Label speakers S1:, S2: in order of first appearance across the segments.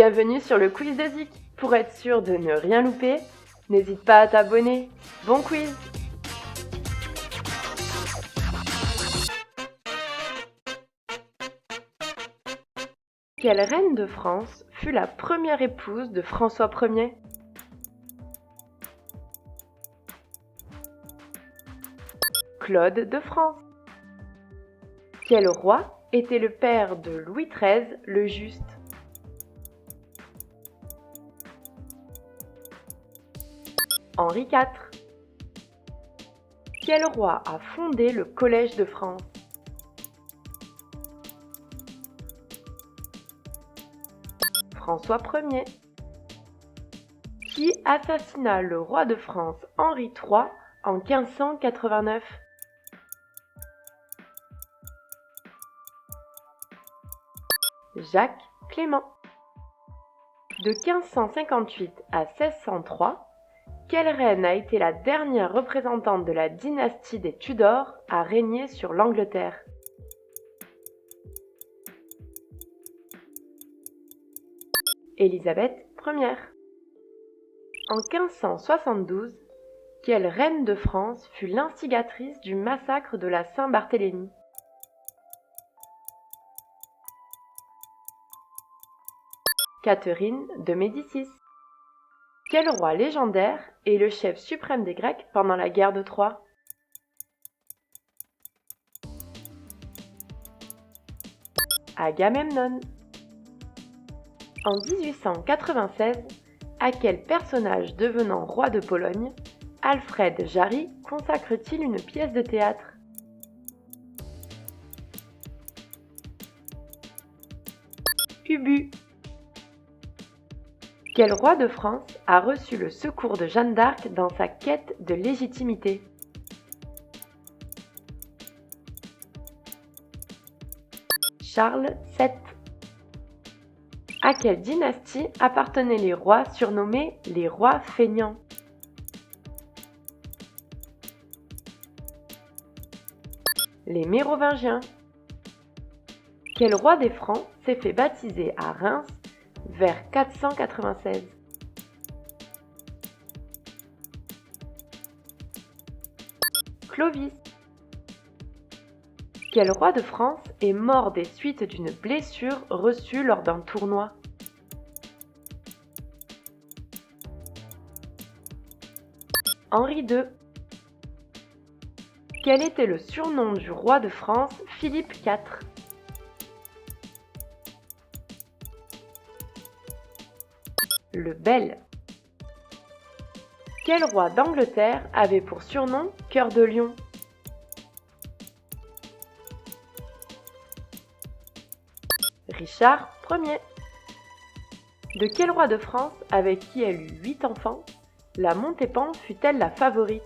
S1: Bienvenue sur le quiz de Zik. Pour être sûr de ne rien louper, n'hésite pas à t'abonner. Bon quiz! Quelle reine de France fut la première épouse de François Ier? Claude de France. Quel roi était le père de Louis XIII le Juste? Henri IV. Quel roi a fondé le Collège de France? François Ier. Qui assassina le roi de France Henri III en 1589? Jacques Clément. De 1558 à 1603, quelle reine a été la dernière représentante de la dynastie des Tudors à régner sur l'Angleterre? Élisabeth Ier. En 1572, quelle reine de France fut l'instigatrice du massacre de la Saint-Barthélemy? Catherine de Médicis. Quel roi légendaire est le chef suprême des Grecs pendant la guerre de Troie? Agamemnon. En 1896, à quel personnage devenant roi de Pologne Alfred Jarry consacre-t-il une pièce de théâtre? Ubu. Quel roi de France a reçu le secours de Jeanne d'Arc dans sa quête de légitimité? Charles VII. À quelle dynastie appartenaient les rois surnommés les rois feignants? Les Mérovingiens. Quel roi des Francs s'est fait baptiser à Reims vers 496? Clovis. Quel roi de France est mort des suites d'une blessure reçue lors d'un tournoi? Henri II. Quel était le surnom du roi de France Philippe IV? Le Bel. Quel roi d'Angleterre avait pour surnom Cœur de Lion? Richard Ier. De quel roi de France, avec qui elle eut 8 enfants, la Montespan fut-elle la favorite?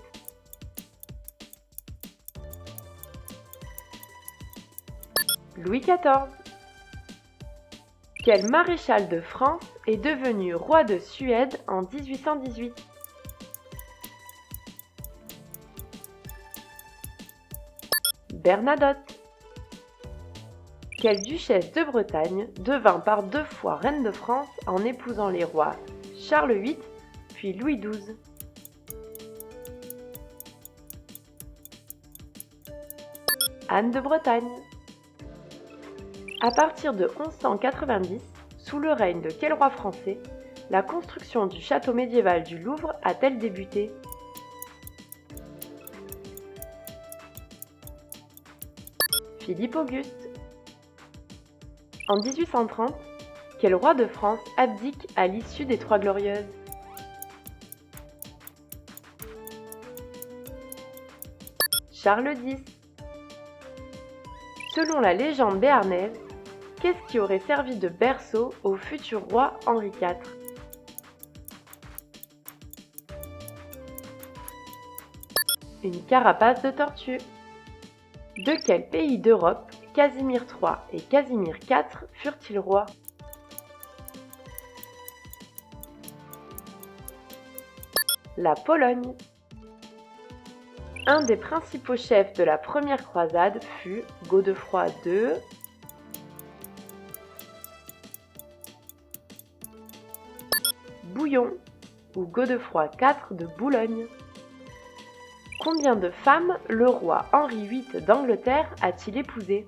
S1: Louis XIV. Quel maréchal de France est devenu roi de Suède en 1818? Bernadotte. Quelle duchesse de Bretagne devint par 2 fois reine de France en épousant les rois Charles VIII puis Louis XII? Anne de Bretagne. À partir de 1190, sous le règne de quel roi français, la construction du château médiéval du Louvre a-t-elle débuté? Philippe Auguste. En 1830, quel roi de France abdique à l'issue des Trois Glorieuses? Charles X. Selon la légende béarnaise, qu'est-ce qui aurait servi de berceau au futur roi Henri IV? Une carapace de tortue. De quel pays d'Europe Casimir III et Casimir IV furent-ils rois? La Pologne. Un des principaux chefs de la première croisade fut Godefroy II. Bouillon ou Godefroy IV de Boulogne? Combien de femmes le roi Henri VIII d'Angleterre a-t-il épousé?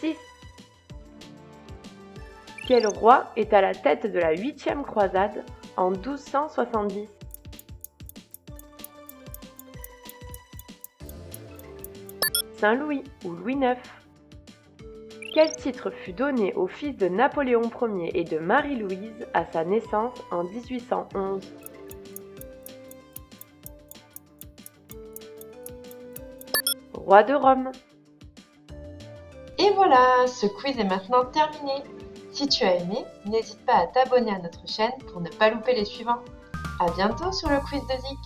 S1: 6. Quel roi est à la tête de la 8e croisade en 1270? Saint Louis ou Louis IX? Quel titre fut donné au fils de Napoléon Ier et de Marie-Louise à sa naissance en 1811? Roi de Rome.
S2: Et voilà, ce quiz est maintenant terminé. Si tu as aimé, n'hésite pas à t'abonner à notre chaîne pour ne pas louper les suivants. À bientôt sur le quiz de Zik.